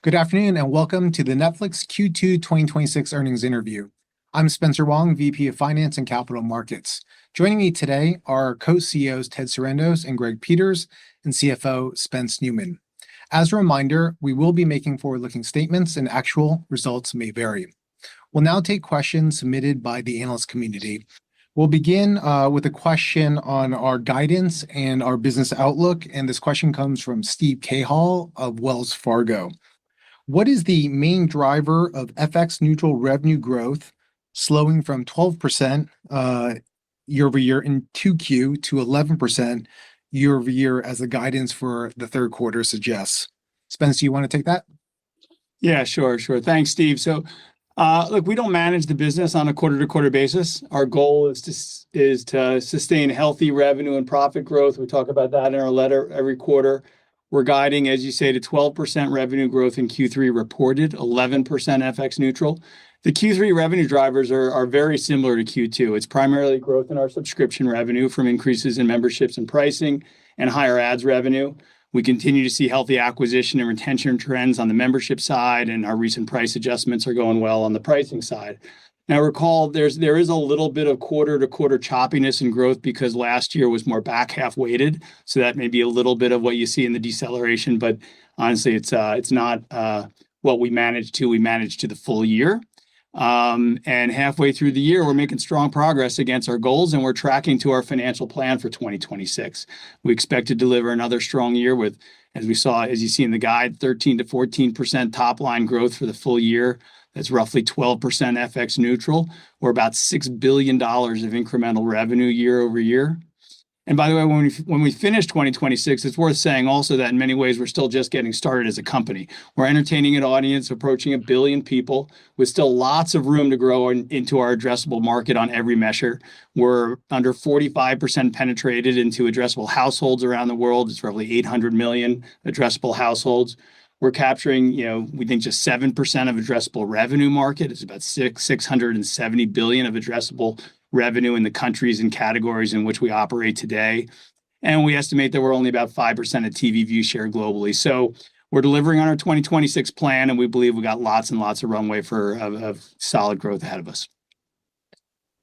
Good afternoon and welcome to the Netflix Q2 2026 earnings interview. I'm Spencer Wong, VP of Finance and Capital Markets. Joining me today are co-CEOs Ted Sarandos and Greg Peters and CFO Spence Newman. As a reminder, we will be making forward-looking statements and actual results may vary. We'll now take questions submitted by the analyst community. We'll begin with a question on our guidance and our business outlook, and this question comes from Steve Cahall of Wells Fargo. What is the main driver of FX neutral revenue growth slowing from 12% year over year in 2Q to 11% year over year as the guidance for the third quarter suggests? Spence, do you want to take that? Yeah, sure. Thanks, Steve. Look, we don't manage the business on a quarter-to-quarter basis. Our goal is to sustain healthy revenue and profit growth. We talk about that in our letter every quarter. We're guiding, as you say, to 12% revenue growth in Q3 reported, 11% FX neutral. The Q3 revenue drivers are very similar to Q2. It's primarily growth in our subscription revenue from increases in memberships and pricing and higher ads revenue. We continue to see healthy acquisition and retention trends on the membership side, and our recent price adjustments are going well on the pricing side. Now recall, there is a little bit of quarter-to-quarter choppiness in growth because last year was more back half weighted, so that may be a little bit of what you see in the deceleration, but honestly, it's not what we managed to. We managed to the full year. And halfway through the year, we're making strong progress against our goals, and we're tracking to our financial plan for 2026. We expect to deliver another strong year with, as you see in the guide, 13 to 14% top line growth for the full year. That's roughly 12% FX neutral, or about $6 billion of incremental revenue year over year. And by the way, when we finish 2026, it's worth saying also that in many ways, we're still just getting started as a company. We're entertaining an audience approaching 1 billion people with still lots of room to grow into our addressable market on every measure. We're under 45% penetrated into addressable households around the world. It's roughly 800 million addressable households. We're capturing, we think just 7% of addressable revenue market. It's about 670 billion of addressable revenue in the countries and categories in which we operate today. And we estimate that we're only about 5% of TV view share globally. So we're delivering on our 2026 plan, and we believe we got lots and lots of runway of solid growth ahead of us.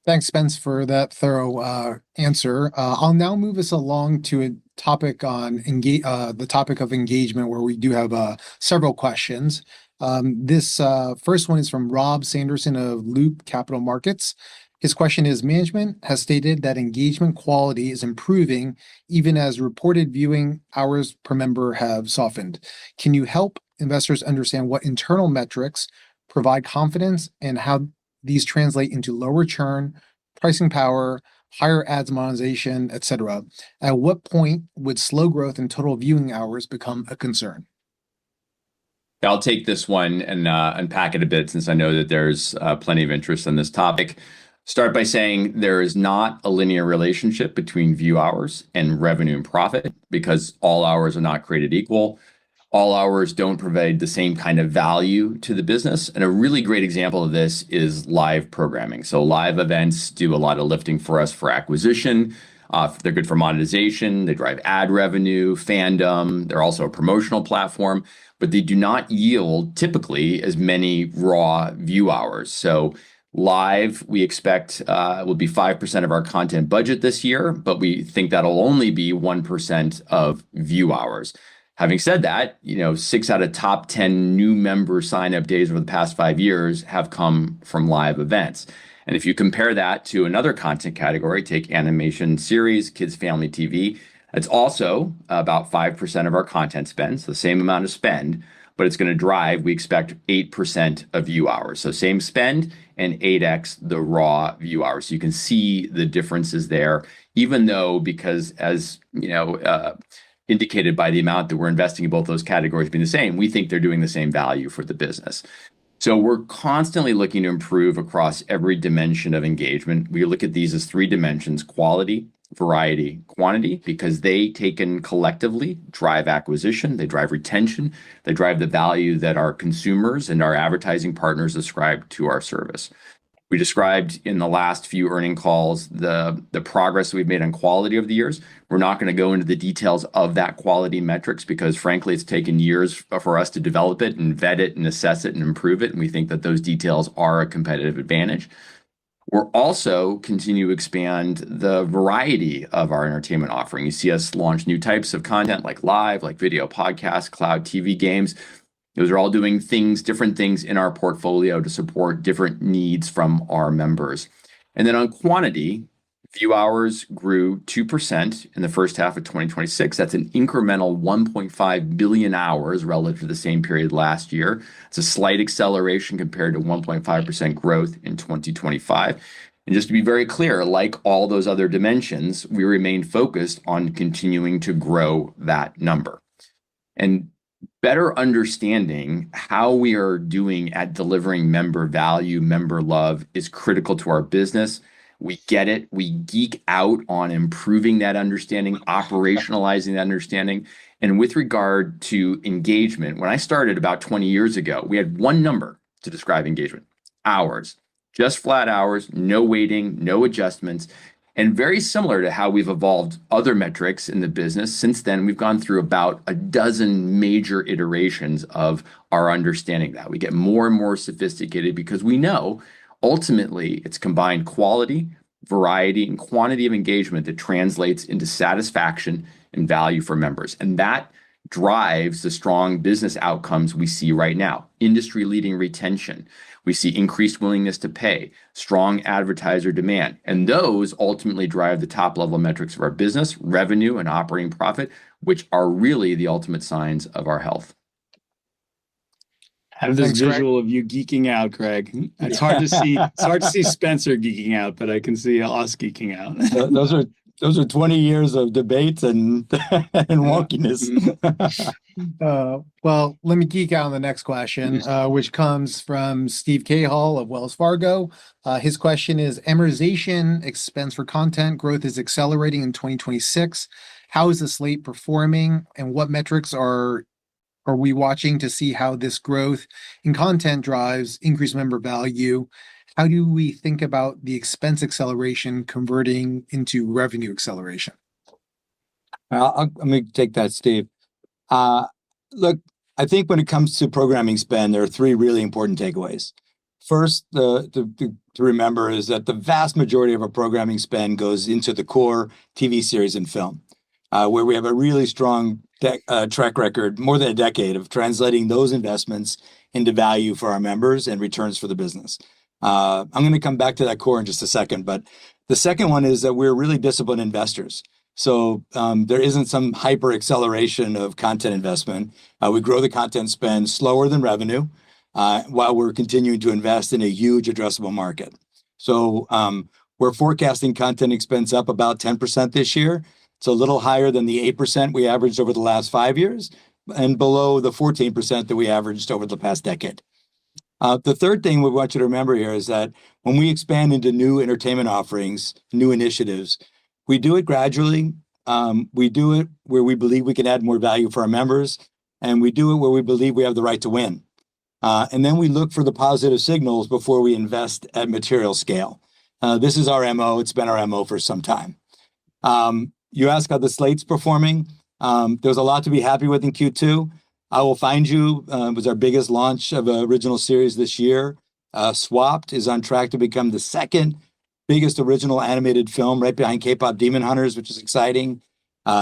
Thanks, Spence, for that thorough answer. I'll now move us along to a topic on the topic of engagement, where we do have several questions. This first one is from Rob Sanderson of Loop Capital Markets. His question is, management has stated that engagement quality is improving even as reported viewing hours per member have softened. Can you help investors understand what internal metrics provide confidence and how these translate into lower churn, pricing power, higher ads monetization, etc.? At what point would slow growth in total viewing hours become a concern? I'll take this one and unpack it a bit, since I know that there's plenty of interest in this topic. Start by saying there is not a linear relationship between view hours and revenue and profit, because all hours are not created equal. All hours don't provide the same kind of value to the business. And a really great example of this is live programming. So live events do a lot of lifting for us for acquisition. They're good for monetization. They drive ad revenue, fandom. They're also a promotional platform, but they do not yield typically as many raw view hours. So live, we expect will be 5% of our content budget this year, but we think that'll only be 1% of view hours. Having said that, 6 out of top 10 new member sign-up days over the past 5 years have come from live events. And if you compare that to another content category, take animation series, kids, family TV, it's also about 5% of our content spend, so the same amount of spend, but it's going to drive, we expect, 8% of view hours. So same spend and 8x the raw view hours. So you can see the differences there, even though, because as indicated by the amount that we're investing in both those categories being the same, we think they're doing the same value for the business. So we're constantly looking to improve across every dimension of engagement. We look at these as 3 dimensions: quality, variety, quantity, because they, taken collectively, drive acquisition, they drive retention, they drive the value that our consumers and our advertising partners ascribe to our service. We described in the last few earning calls the progress we've made on quality over the years. We're not going to go into the details of that quality metrics because, frankly, it's taken years for us to develop it and vet it and assess it and improve it. And we think that those details are a competitive advantage. We're also continue to expand the variety of our entertainment offering. You see us launch new types of content like live, like video podcasts, cloud TV games. Those are all doing different things in our portfolio to support different needs from our members. And then on quantity, view hours grew 2% in the first half of 2026. That's an incremental 1.5 billion hours relative to the same period last year. It's a slight acceleration compared to 1.5% growth in 2025. And just to be very clear, like all those other dimensions, we remain focused on continuing to grow that number. And better understanding how we are doing at delivering member value, member love is critical to our business. We get it. We geek out on improving that understanding, operationalizing that understanding. And with regard to engagement, when I started about 20 years ago, we had one number to describe engagement: hours. Just flat hours, no waiting, no adjustments. And very similar to how we've evolved other metrics in the business, since then, we've gone through about a dozen major iterations of our understanding that. We get more and more sophisticated because we know ultimately it's combined quality, variety, and quantity of engagement that translates into satisfaction and value for members. And that drives the strong business outcomes we see right now. Industry-leading retention. We see increased willingness to pay, strong advertiser demand, and those ultimately drive the top-level metrics of our business, revenue and operating profit, which are really the ultimate signs of our health. I have this Thanks, Greg. visual of you geeking out, Greg. It's hard to see. It's hard to see Spencer geeking out, but I can see us geeking out. Those are 20 years of debates and wonkiness. Well, let me geek out on the next question, which comes from Steve Cahall of Wells Fargo. His question is, amortization expense for content growth is accelerating in 2026. How is the slate performing, and what metrics are we watching to see how this growth in content drives increased member value? How do we think about the expense acceleration converting into revenue acceleration? Let me take that, Steve. Look, I think when it comes to programming spend, there are three really important takeaways. First, to remember is that the vast majority of our programming spend goes into the core TV series and film, where we have a really strong track record, more than a decade, of translating those investments into value for our members and returns for the business. I'm going to come back to that core in just a second, but the second one is that we're really disciplined investors. So there isn't some hyper acceleration of content investment. We grow the content spend slower than revenue while we're continuing to invest in a huge addressable market. So we're forecasting content expense up about 10% this year. It's a little higher than the 8% we averaged over the last 5 years and below the 14% that we averaged over the past decade. The third thing we want you to remember here is that when we expand into new entertainment offerings, new initiatives, we do it gradually. We do it where we believe we can add more value for our members, and we do it where we believe we have the right to win. And then we look for the positive signals before we invest at material scale. This is our MO. It's been our MO for some time. You asked how the slate's performing. There's a lot to be happy with in Q2. I Will Find You was our biggest launch of an original series this year. Swapped is on track to become the second biggest original animated film, right behind K-pop Demon Hunters, which is exciting.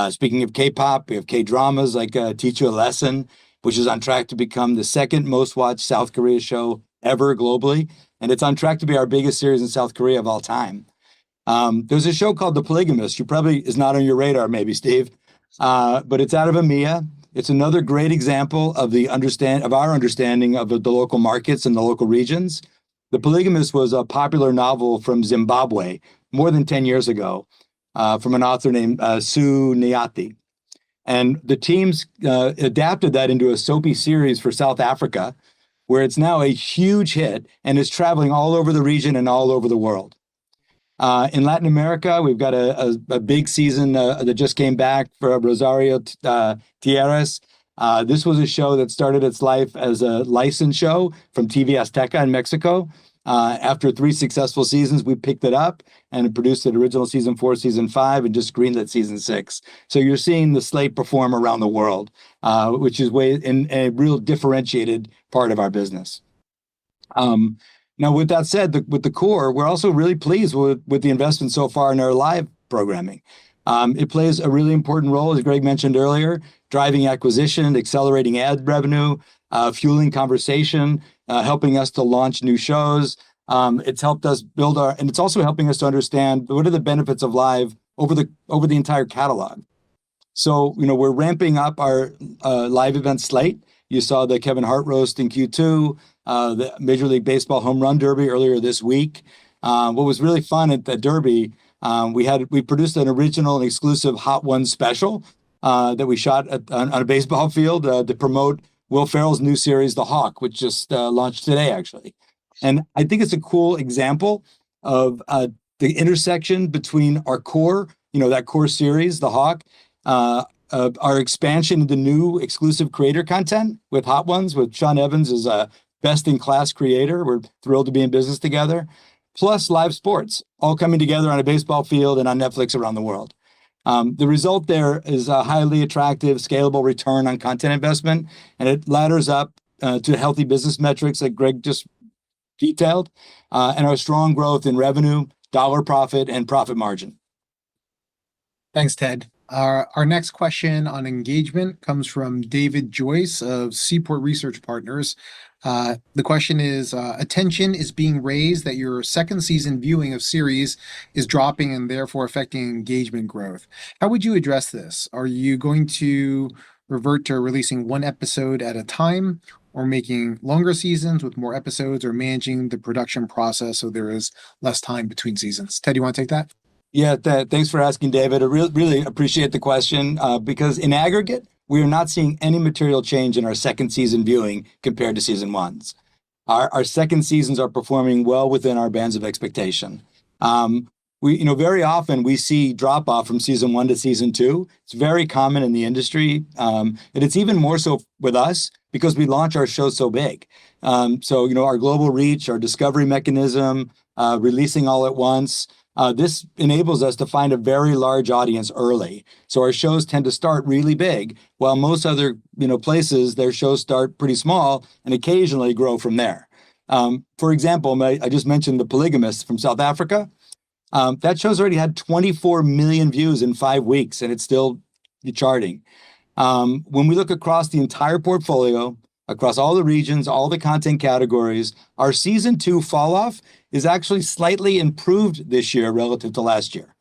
Speaking of K-pop, we have K-dramas like Teach You a Lesson, which is on track to become the second most watched South Korea show ever globally. And it's on track to be our biggest series in South Korea of all time. There's a show called The Polygamist. You probably is not on your radar, maybe, Steve, but it's out of EMEA. It's another great example of our understanding of the local markets and the local regions. The Polygamist was a popular novel from Zimbabwe more than 10 years ago from an author named Sue Nyati. And the teams adapted that into a soapy series for South Africa, where it's now a huge hit and is traveling all over the region and all over the world. In Latin America, we've got a big season that just came back for Rosario Tierras. This was a show that started its life as a licensed show from TV Azteca in Mexico, After 3 successful seasons, we picked it up and produced an original season 4, season 5, and just greenlit season 6. So you're seeing the slate perform around the world, which is in a real differentiated part of our business. Now, with that said, with the core, we're also really pleased with the investment so far in our live programming. It plays a really important role, as Greg mentioned earlier, driving acquisition, accelerating ad revenue, fueling conversation, helping us to launch new shows. It's helped us and it's also helping us to understand what are the benefits of live over the entire catalog. So, we're ramping up our live event slate. You saw the Kevin Hart roast in Q2, the Major League Baseball Home Run Derby earlier this week. What was really fun at the Derby, we produced an original and exclusive Hot Ones special that we shot on a baseball field to promote Will Ferrell's new series, The Hawk, which just launched today, actually. And I think it's a cool example of the intersection between our core, that core series, The Hawk, our expansion into new exclusive creator content with Hot Ones, with Sean Evans as a best-in-class creator. We're thrilled to be in business together. Plus live sports, all coming together on a baseball field and on Netflix around the world. The result there is a highly attractive, scalable return on content investment, and it ladders up to healthy business metrics that Greg just detailed, and our strong growth in revenue, dollar profit, and profit margin. Thanks, Ted. Our next question on engagement comes from David Joyce of Seaport Research Partners. The question is, attention is being raised that your second season viewing of series is dropping and therefore affecting engagement growth. How would you address this? Are you going to revert to releasing one episode at a time, or making longer seasons with more episodes, or managing the production process so there is less time between seasons? Ted, you want to take that? Yeah, thanks for asking, David. I really appreciate the question because in aggregate, we are not seeing any material change in our second season viewing compared to season ones. Our second seasons are performing well within our bands of expectation. Very often we see drop off from season 1 to season 2. It's very common in the industry, and it's even more so with us because we launch our shows so big. Our global reach, our discovery mechanism, releasing all at once. This enables us to find a very large audience early. So our shows tend to start really big, while most other places, their shows start pretty small and occasionally grow from there. For example, I just mentioned The Polygamist from South Africa. That show's already had 24 million views in 5 weeks, and it's still charting. When we look across the entire portfolio, across all the regions, all the content categories, our season 2 fall off is actually slightly improved this year relative to last year.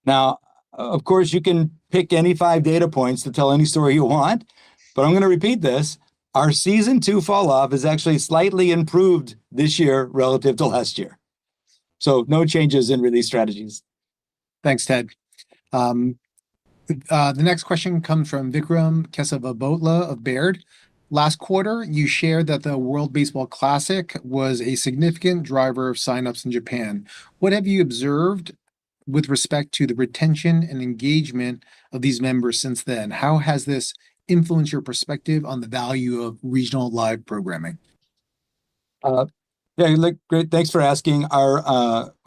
Now, of course, you can pick any 5 data points to tell any story you want, but I'm going to repeat this. Our season 2 fall off is actually slightly improved this year relative to last year. So no changes in release strategies. Thanks, Ted. The next question comes from Vikram Kesavabotla of Baird. Last quarter, you shared that the World Baseball Classic was a significant driver of signups in Japan. What have you observed with respect to the retention and engagement of these members since then? How has this influenced your perspective on the value of regional live programming? Great. Thanks for asking.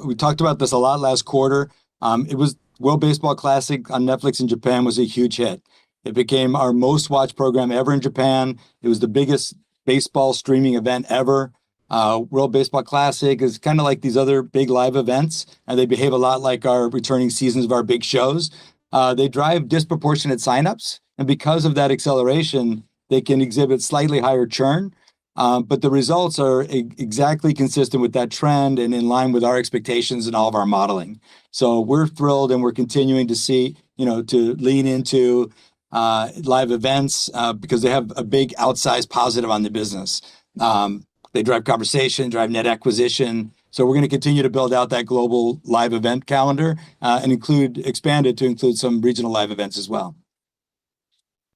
We talked about this a lot last quarter. It was World Baseball Classic on Netflix in Japan was a huge hit. It became our most watched program ever in Japan. It was the biggest baseball streaming event ever. World Baseball Classic is kind of like these other big live events, and they behave a lot like our returning seasons of our big shows. They drive disproportionate signups, and because of that acceleration, they can exhibit slightly higher churn. But the results are exactly consistent with that trend and in line with our expectations and all of our modeling. So we're thrilled, and we're continuing to see, to lean into live events because they have a big outsized positive on the business. They drive conversation, drive net acquisition. So we're going to continue to build out that global live event calendar and expand it to include some regional live events as well.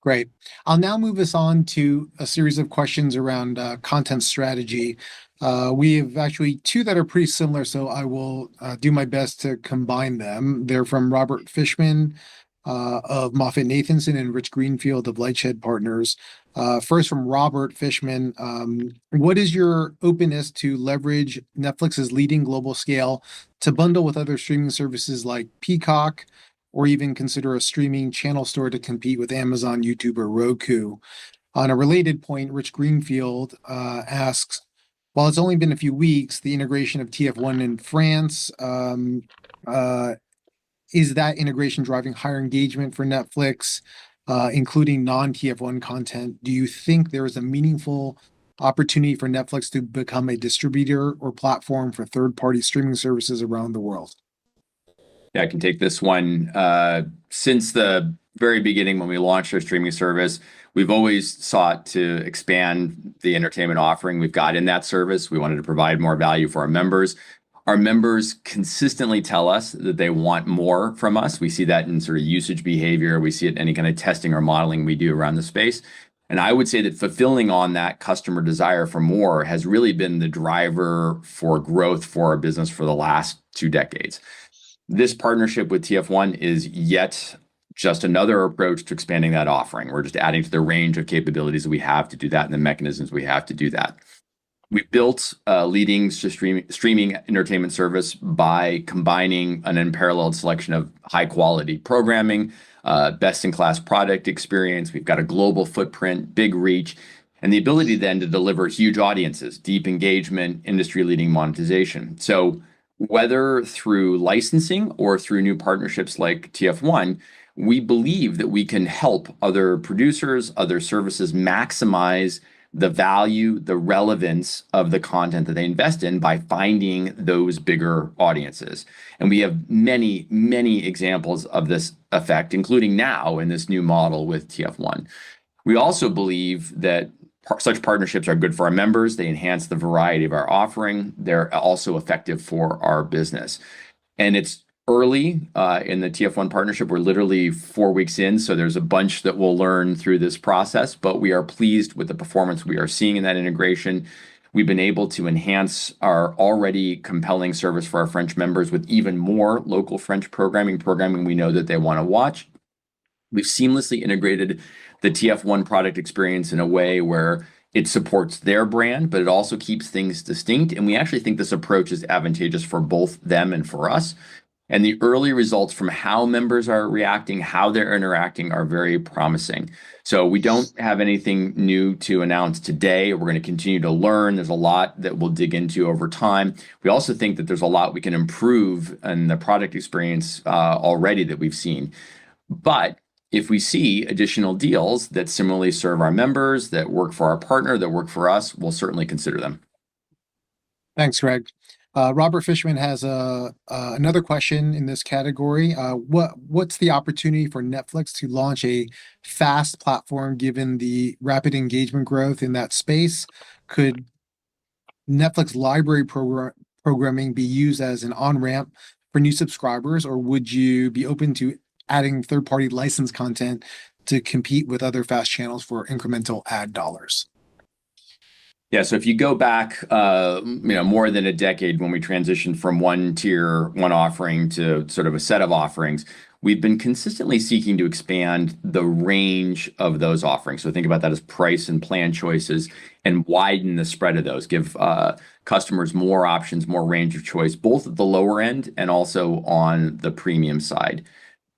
Great. I'll now move us on to a series of questions around content strategy. We have actually 2 that are pretty similar, so I will do my best to combine them. They're from Robert Fishman of Moffett Nathanson and Rich Greenfield of Lightshed Partners. First from Robert Fishman, what is your openness to leverage Netflix's leading global scale to bundle with other streaming services like Peacock, or even consider a streaming channel store to compete with Amazon, YouTube, or Roku? On a related point, Rich Greenfield asks, while it's only been a few weeks, the integration of TF1 in France, is that integration driving higher engagement for Netflix, including non-TF1 content? Do you think there is a meaningful opportunity for Netflix to become a distributor or platform for third-party streaming services around the world? Yeah, I can take this one. Since the very beginning, when we launched our streaming service, we've always sought to expand the entertainment offering we've got in that service. We wanted to provide more value for our members. Our members consistently tell us that they want more from us. We see that in sort of usage behavior. We see it in any kind of testing or modeling we do around the space. And I would say that fulfilling on that customer desire for more has really been the driver for growth for our business for the last 2 decades. This partnership with TF1 is yet just another approach to expanding that offering. We're just adding to the range of capabilities that we have to do that and the mechanisms we have to do that. We built a leading streaming entertainment service by combining an unparalleled selection of high quality programming, best-in-class product experience. We've got a global footprint, big reach, and the ability then to deliver huge audiences, deep engagement, industry-leading monetization. So whether through licensing or through new partnerships like TF1, we believe that we can help other producers, other services maximize the value, the relevance of the content that they invest in by finding those bigger audiences. And we have many, many examples of this effect, including now in this new model with TF1. We also believe that such partnerships are good for our members. They enhance the variety of our offering. They're also effective for our business. And it's early in the TF1 partnership. We're literally 4 weeks in, so there's a bunch that we'll learn through this process, but we are pleased with the performance we are seeing in that integration. We've been able to enhance our already compelling service for our French members with even more local French programming we know that they want to watch. We've seamlessly integrated the TF1 product experience in a way where it supports their brand, but it also keeps things distinct. And we actually think this approach is advantageous for both them and for us. And the early results from how members are reacting, how they're interacting are very promising. So we don't have anything new to announce today. We're going to continue to learn. There's a lot that we'll dig into over time. We also think that there's a lot we can improve in the product experience already that we've seen. But if we see additional deals that similarly serve our members, that work for our partner, that work for us, we'll certainly consider them. Thanks, Greg. Robert Fishman has another question in this category. What's the opportunity for Netflix to launch a fast platform given the rapid engagement growth in that space? Could Netflix library programming be used as an on-ramp for new subscribers, or would you be open to adding third-party licensed content to compete with other fast channels for incremental ad dollars? Yeah, so if you go back, more than a decade when we transitioned from one tier, one offering to sort of a set of offerings, we've been consistently seeking to expand the range of those offerings. So think about that as price and plan choices and widen the spread of those, give customers more options, more range of choice, both at the lower end and also on the premium side.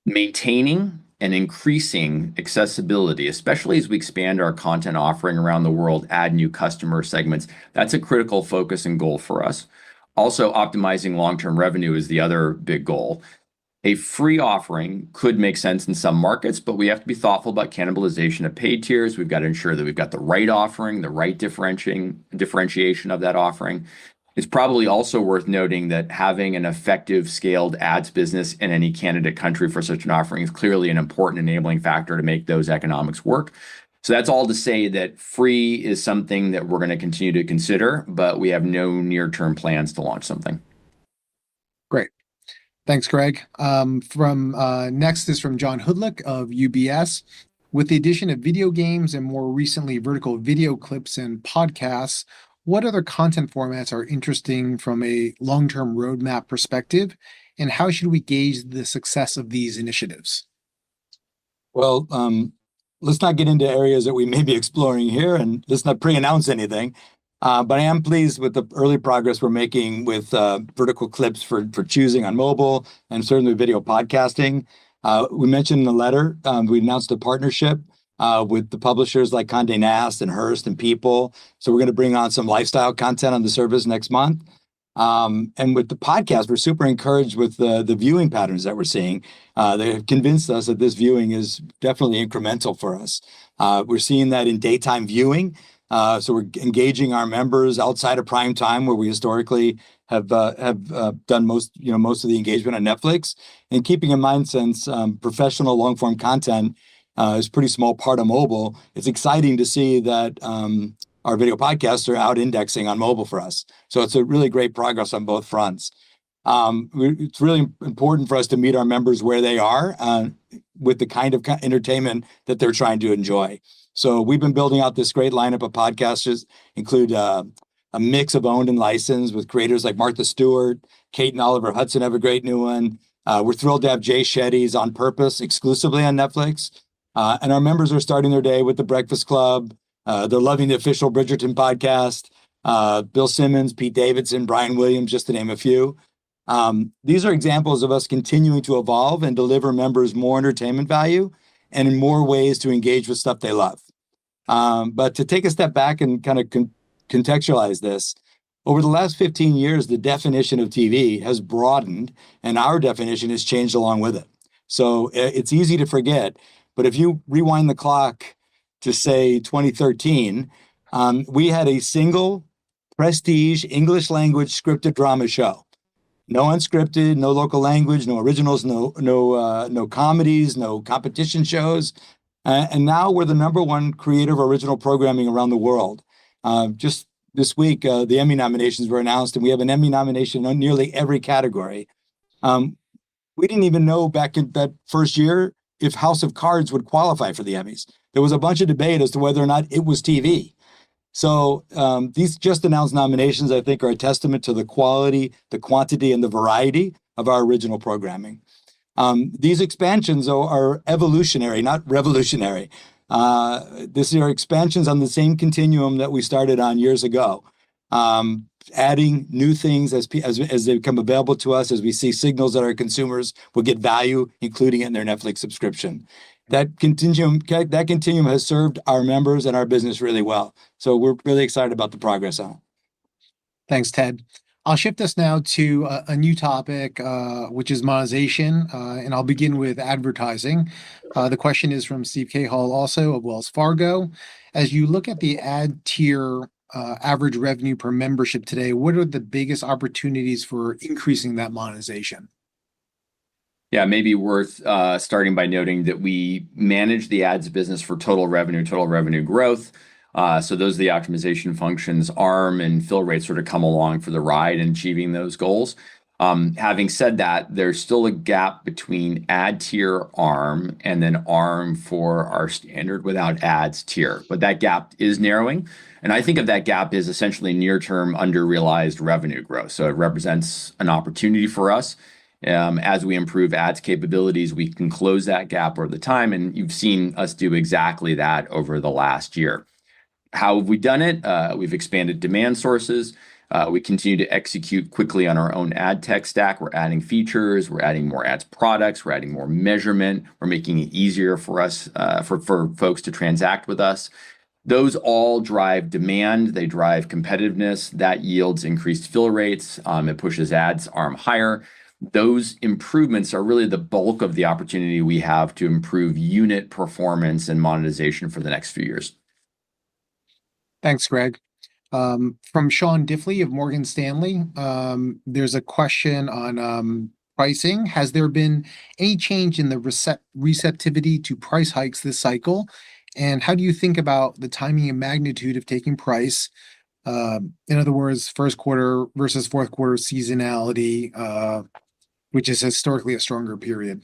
Maintaining and increasing accessibility, especially as we expand our content offering around the world, add new customer segments, that's a critical focus and goal for us. Also, optimizing long-term revenue is the other big goal. A free offering could make sense in some markets, but we have to be thoughtful about cannibalization of paid tiers. We've got to ensure that we've got the right offering, the right differentiation of that offering. It's probably also worth noting that having an effective scaled ads business in any candidate country for such an offering is clearly an important enabling factor to make those economics work. So that's all to say that free is something that we're going to continue to consider, but we have no near-term plans to launch something. Great. Thanks, Greg. Next is from John Hoodlick of UBS. With the addition of video games and more recently vertical video clips and podcasts, what other content formats are interesting from a long-term roadmap perspective, and how should we gauge the success of these initiatives? Well, let's not get into areas that we may be exploring here, and let's not pre-announce anything. But I am pleased with the early progress we're making with vertical clips for choosing on mobile and certainly video podcasting. We mentioned in the letter, we announced a partnership with the publishers like Condé Nast and Hearst and People. So we're going to bring on some lifestyle content on the service next month. And with the podcast, we're super encouraged with the viewing patterns that we're seeing. They have convinced us that this viewing is definitely incremental for us. We're seeing that in daytime viewing. So we're engaging our members outside of prime time, where we historically have done most of the engagement on Netflix. And keeping in mind, since professional long form content is a pretty small part of mobile, it's exciting to see that our video podcasts are out indexing on mobile for us. So it's a really great progress on both fronts. It's really important for us to meet our members where they are with the kind of entertainment that they're trying to enjoy. So we've been building out this great lineup of podcasters, include a mix of owned and licensed with creators like Martha Stewart, Kate and Oliver Hudson have a great new one. We're thrilled to have Jay Shetty's On Purpose exclusively on Netflix. And our members are starting their day with The Breakfast Club. They're loving the official Bridgerton podcast. Bill Simmons, Pete Davidson, Brian Williams, just to name a few. These are examples of us continuing to evolve and deliver members more entertainment value and in more ways to engage with stuff they love. But to take a step back and kind of contextualize this, over the last 15 years, the definition of TV has broadened and our definition has changed along with it. So it's easy to forget, but if you rewind the clock to say 2013, we had a single prestige English language scripted drama show. No unscripted, no local language, no originals, no comedies, no competition shows. And now we're the #1 creator of original programming around the world. Just this week, the Emmy nominations were announced, and we have an Emmy nomination on nearly every category. We didn't even know back in that first year if House of Cards would qualify for the Emmys. There was a bunch of debate as to whether or not it was TV. So these just announced nominations, I think, are a testament to the quality, the quantity, and the variety of our original programming. These expansions are evolutionary, not revolutionary. These are expansions on the same continuum that we started on years ago, adding new things as they become available to us, as we see signals that our consumers will get value, including it in their Netflix subscription. That continuum has served our members and our business really well. So we're really excited about the progress on it. Thanks, Ted. I'll shift us now to a new topic, which is monetization, and I'll begin with advertising. The question is from Steve Cahall, also of Wells Fargo. As you look at the ad tier average revenue per membership today, what are the biggest opportunities for increasing that monetization? Yeah, maybe worth starting by noting that we manage the ads business for total revenue growth. So those are the optimization functions. ARM and fill rates sort of come along for the ride in achieving those goals. Having said that, there's still a gap between ad tier ARM and then ARM for our standard without ads tier. But that gap is narrowing. And I think of that gap as essentially near-term under-realized revenue growth. So it represents an opportunity for us. As we improve ads capabilities, we can close that gap over the time. And you've seen us do exactly that over the last year. How have we done it? We've expanded demand sources. We continue to execute quickly on our own ad tech stack. We're adding features. We're adding more ads products. We're adding more measurement. We're making it easier for us, for folks to transact with us. Those all drive demand. They drive competitiveness. That yields increased fill rates. It pushes ads ARM higher. Those improvements are really the bulk of the opportunity we have to improve unit performance and monetization for the next few years. Thanks, Greg. From Sean Diffley of Morgan Stanley, there's a question on pricing. Has there been any change in the receptivity to price hikes this cycle? And how do you think about the timing and magnitude of taking price? In other words, first quarter versus fourth quarter seasonality, which is historically a stronger period.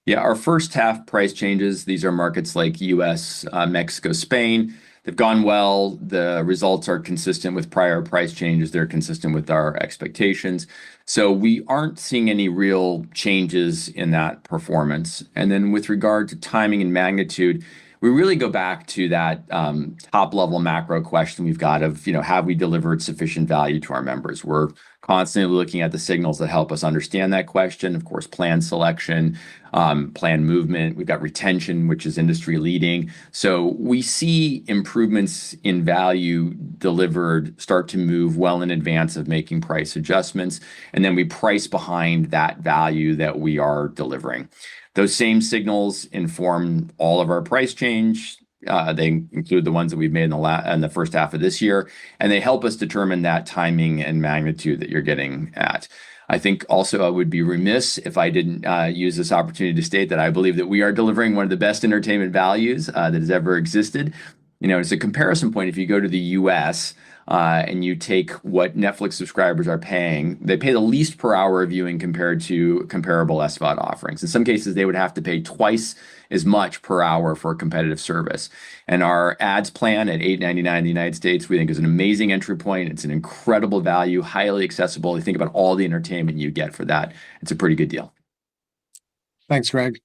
Yeah, our first half price changes, these are markets like US, Mexico, Spain. they've gone well. The results are consistent with prior price changes. They're consistent with our expectations. So we aren't seeing any real changes in that performance. And then with regard to timing and magnitude, we really go back to that top level macro question we've got of, have we delivered sufficient value to our members? We're constantly looking at the signals that help us understand that question. Of course, plan selection, plan movement. We've got retention, which is industry leading. So we see improvements in value delivered start to move well in advance of making price adjustments. And then we price behind that value that we are delivering. Those same signals inform all of our price change. They include the ones that we've made in the first half of this year, and they help us determine that timing and magnitude that you're getting at. I think also I would be remiss if I didn't use this opportunity to state that I believe that we are delivering one of the best entertainment values that has ever existed. As a comparison point, if you go to the US and you take what Netflix subscribers are paying, they pay the least per hour of viewing compared to comparable SVOD offerings. In some cases, they would have to pay twice as much per hour for a competitive service. And our ads plan at $8.99 in the United States, we think is an amazing entry point. It's an incredible value, highly accessible. You think about all the entertainment you get for that. It's a pretty good deal. Thanks, Greg.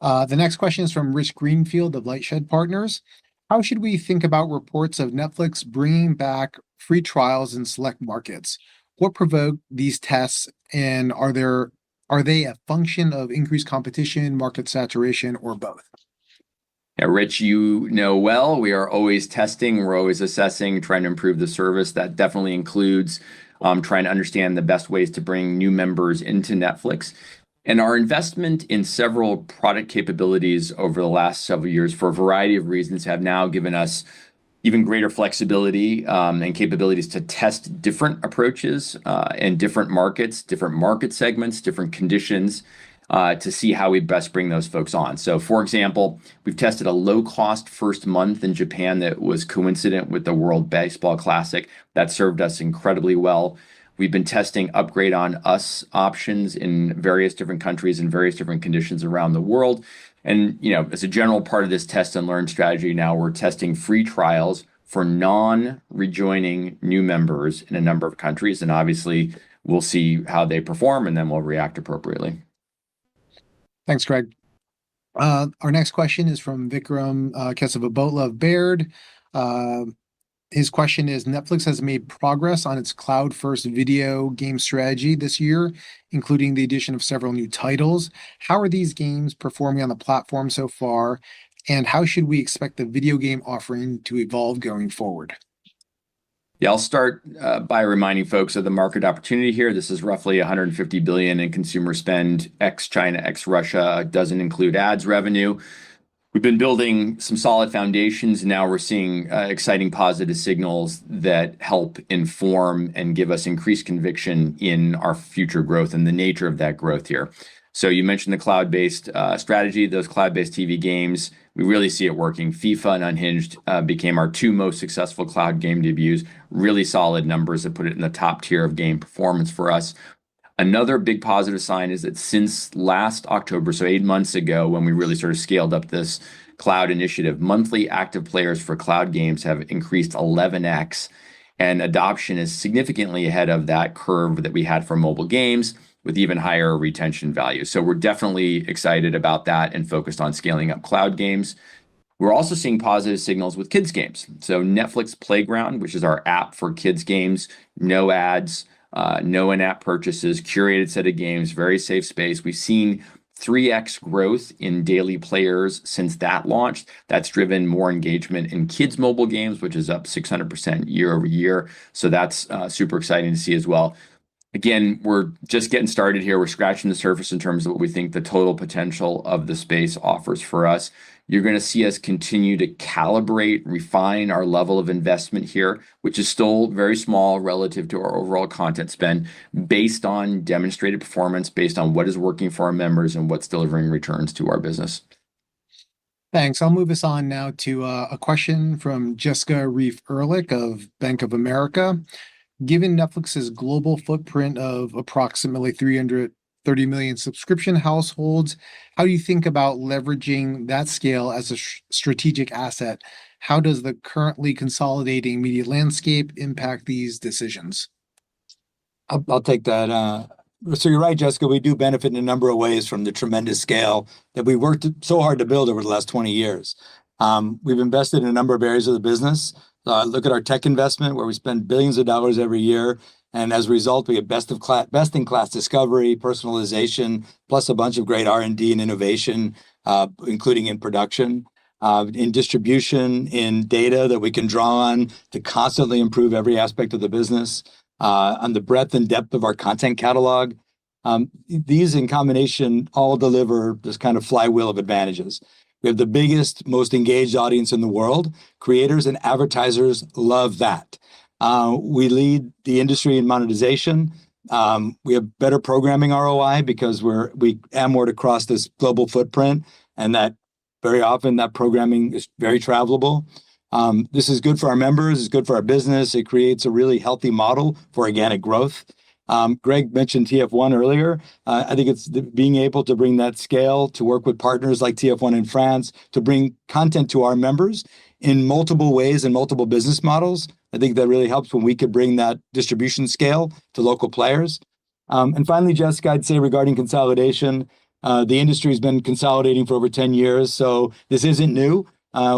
The next question is from Rich Greenfield of Lightshed Partners. How should we think about reports of Netflix bringing back free trials in select markets? What provoked these tests, and are they a function of increased competition, market saturation, or both? Yeah, Rich, well, we are always testing, we're always assessing, trying to improve the service. That definitely includes trying to understand the best ways to bring new members into Netflix. And our investment in several product capabilities over the last several years, for a variety of reasons, have now given us even greater flexibility and capabilities to test different approaches in different markets, different market segments, different conditions to see how we best bring those folks on. So, for example, we've tested a low-cost first month in Japan that was coincident with the World Baseball Classic. That served us incredibly well. We've been testing upgrade on us options in various different countries and various different conditions around the world. And, as a general part of this test and learn strategy, now we're testing free trials for non-rejoining new members in a number of countries. And obviously, we'll see how they perform and then we'll react appropriately. Thanks, Greg. Our next question is from Vikram Kesavabotla of Baird. His question is, Netflix has made progress on its cloud-first video game strategy this year, including the addition of several new titles. How are these games performing on the platform so far, and how should we expect the video game offering to evolve going forward? Yeah, I'll start by reminding folks of the market opportunity here. This is roughly $150 billion in consumer spend, ex-China, ex-Russia, doesn't include ads revenue. We've been building some solid foundations, and now we're seeing exciting positive signals that help inform and give us increased conviction in our future growth and the nature of that growth here. So you mentioned the cloud-based strategy, those cloud-based TV games. We really see it working. FIFA and Unhinged became our two most successful cloud game debuts. Really solid numbers that put it in the top tier of game performance for us. Another big positive sign is that since last October, so 8 months ago, when we really sort of scaled up this cloud initiative, monthly active players for cloud games have increased 11x, and adoption is significantly ahead of that curve that we had for mobile games, with even higher retention value. So we're definitely excited about that and focused on scaling up cloud games. We're also seeing positive signals with kids games. So Netflix Playground, which is our app for kids games, no ads, no in-app purchases, curated set of games, very safe space. We've seen 3x growth in daily players since that launched. That's driven more engagement in kids mobile games, which is up 600% year over year. So that's super exciting to see as well. Again, we're just getting started here. We're scratching the surface in terms of what we think the total potential of the space offers for us. You're going to see us continue to calibrate, refine our level of investment here, which is still very small relative to our overall content spend, based on demonstrated performance, based on what is working for our members and what's delivering returns to our business. Thanks. I'll move us on now to a question from Jessica Reif Ehrlich of Bank of America. Given Netflix's global footprint of approximately 330 million subscription households, how do you think about leveraging that scale as a strategic asset? how does the currently consolidating media landscape impact these decisions? I'll take that. So you're right, Jessica. We do benefit in a number of ways from the tremendous scale that we worked so hard to build over the last 20 years. We've invested in a number of areas of the business. Look at our tech investment, where we spend billions of dollars every year. And as a result, we have best-in-class discovery, personalization, plus a bunch of great R&D and innovation, including in production, in distribution, in data that we can draw on to constantly improve every aspect of the business, on the breadth and depth of our content catalog. These in combination all deliver this kind of flywheel of advantages. We have the biggest, most engaged audience in the world. Creators and advertisers love that. We lead the industry in monetization. We have better programming ROI because we amort across this global footprint, and that very often that programming is very travelable. This is good for our members, it's good for our business. It creates a really healthy model for organic growth. Greg mentioned TF1 earlier. I think it's being able to bring that scale to work with partners like TF1 in France to bring content to our members in multiple ways and multiple business models. I think that really helps when we could bring that distribution scale to local players. And finally, Jessica, I'd say regarding consolidation, the industry has been consolidating for over 10 years, so this isn't new.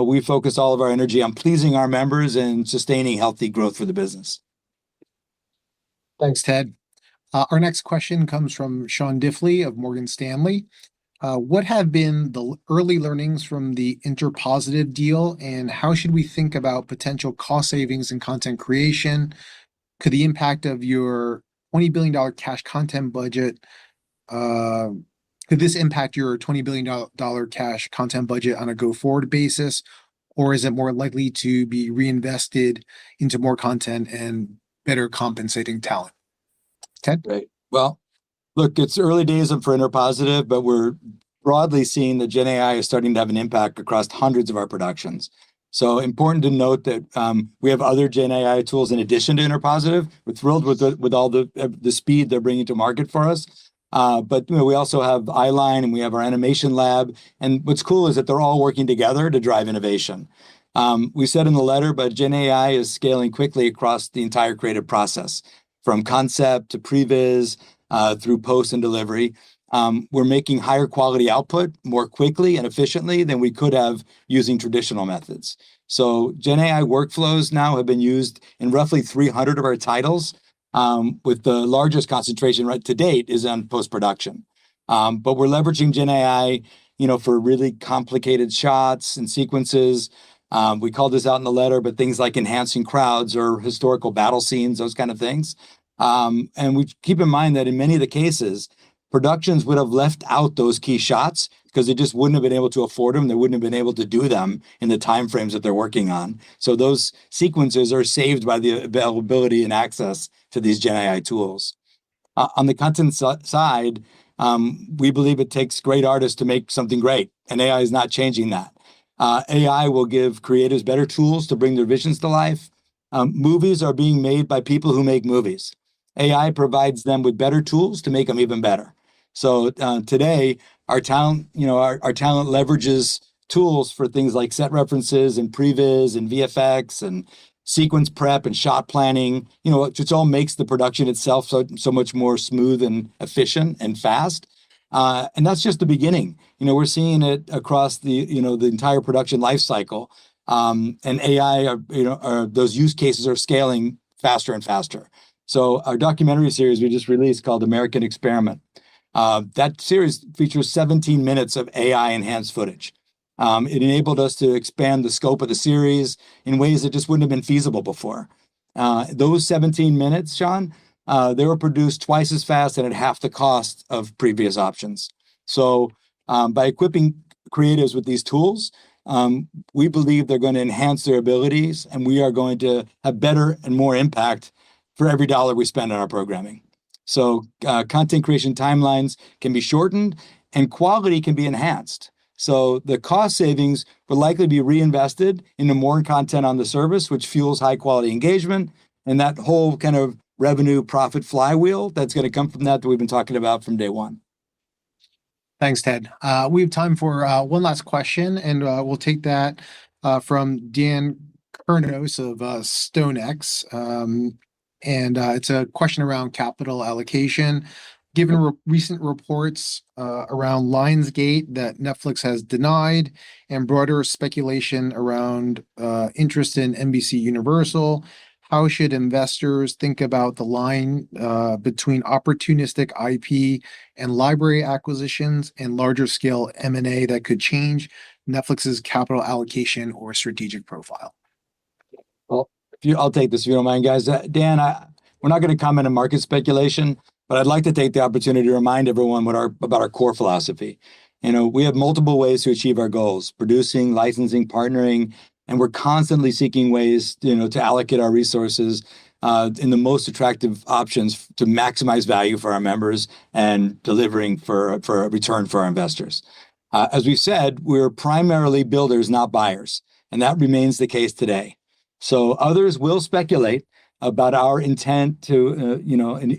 We focus all of our energy on pleasing our members and sustaining healthy growth for the business. Thanks, Ted. Our next question comes from Sean Diffley of Morgan Stanley. What have been the early learnings from the Interpositive deal, and how should we think about potential cost savings in content creation? Could the impact of your $20 billion cash content budget, could this impact your $20 billion cash content budget on a go-forward basis, or is it more likely to be reinvested into more content and better compensating talent? Ted? Great. Well, look, it's early days for Interpositive, but we're broadly seeing that Gen AI is starting to have an impact across hundreds of our productions. So important to note that we have other Gen AI tools in addition to Interpositive. We're thrilled with all the speed they're bringing to market for us. But we also have iLine and we have our animation lab. And what's cool is that they're all working together to drive innovation. We said in the letter, but Gen AI is scaling quickly across the entire creative process, from concept to previs, through post and delivery. We're making higher quality output more quickly and efficiently than we could have using traditional methods. So Gen AI workflows now have been used in roughly 300 of our titles, with the largest concentration right to date is on post-production. But we're leveraging Gen AI, for really complicated shots and sequences. We called this out in the letter, but things like enhancing crowds or historical battle scenes, those kind of things. And we keep in mind that in many of the cases, productions would have left out those key shots because they just wouldn't have been able to afford them. They wouldn't have been able to do them in the timeframes that they're working on. So those sequences are saved by the availability and access to these Gen AI tools. On the content side, we believe it takes great artists to make something great, and AI is not changing that. AI will give creators better tools to bring their visions to life. Movies are being made by people who make movies. AI provides them with better tools to make them even better. So today, our talent leverages tools for things like set references and previs and VFX and sequence prep and shot planning. It all makes the production itself so much more smooth and efficient and fast. And that's just the beginning. We're seeing it across the entire production life cycle. And AI, those use cases are scaling faster and faster. So our documentary series we just released called American Experiment. That series features 17 minutes of AI-enhanced footage. It enabled us to expand the scope of the series in ways that just wouldn't have been feasible before. Those 17 minutes, Sean, they were produced twice as fast and at half the cost of previous options. So by equipping creatives with these tools, we believe they're going to enhance their abilities, and we are going to have better and more impact for every dollar we spend on our programming. So content creation timelines can be shortened and quality can be enhanced. So the cost savings will likely be reinvested into more content on the service, which fuels high quality engagement, and that whole kind of revenue profit flywheel that's going to come from that we've been talking about from day one. Thanks, Ted. We have time for one last question, and we'll take that from Dan Kurnos of StoneX. It's a question around capital allocation. Given recent reports around Lionsgate that Netflix has denied and broader speculation around interest in NBC Universal, how should investors think about the line between opportunistic IP and library acquisitions and larger scale M&A that could change Netflix's capital allocation or strategic profile? Well, I'll take this if you don't mind, guys. Dan, we're not going to comment on market speculation, but I'd like to take the opportunity to remind everyone about our core philosophy. We have multiple ways to achieve our goals: producing, licensing, partnering, and we're constantly seeking ways, to allocate our resources in the most attractive options to maximize value for our members and delivering for a return for our investors. As we've said, we're primarily builders, not buyers, and that remains the case today. So others will speculate about our intent to,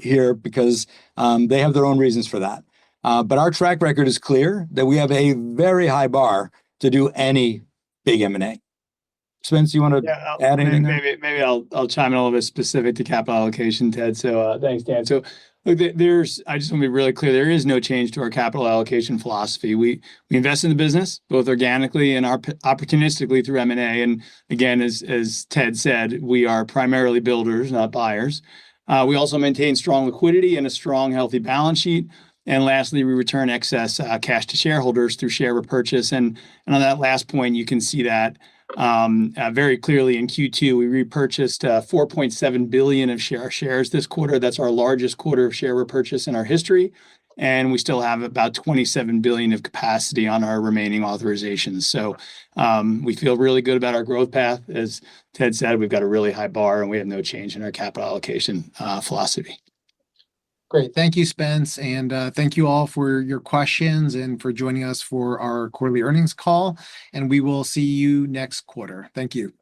here because they have their own reasons for that. But our track record is clear that we have a very high bar to do any big M&A. Spence, you want to add anything? Maybe I'll chime in a little bit specific to capital allocation, Ted. So thanks, Dan. So look, I just want to be really clear. There is no change to our capital allocation philosophy. We invest in the business both organically and opportunistically through M&A. And again, as Ted said, we are primarily builders, not buyers. We also maintain strong liquidity and a strong, healthy balance sheet. And lastly, we return excess cash to shareholders through share repurchase. And on that last point, you can see that very clearly in Q2, we repurchased 4.7 billion of shares this quarter. That's our largest quarter of share repurchase in our history. And we still have about 27 billion of capacity on our remaining authorizations. So we feel really good about our growth path. As Ted said, we've got a really high bar and we have no change in our capital allocation philosophy. Great. Thank you, Spence. And thank you all for your questions and for joining us for our quarterly earnings call. And we will see you next quarter. Thank you.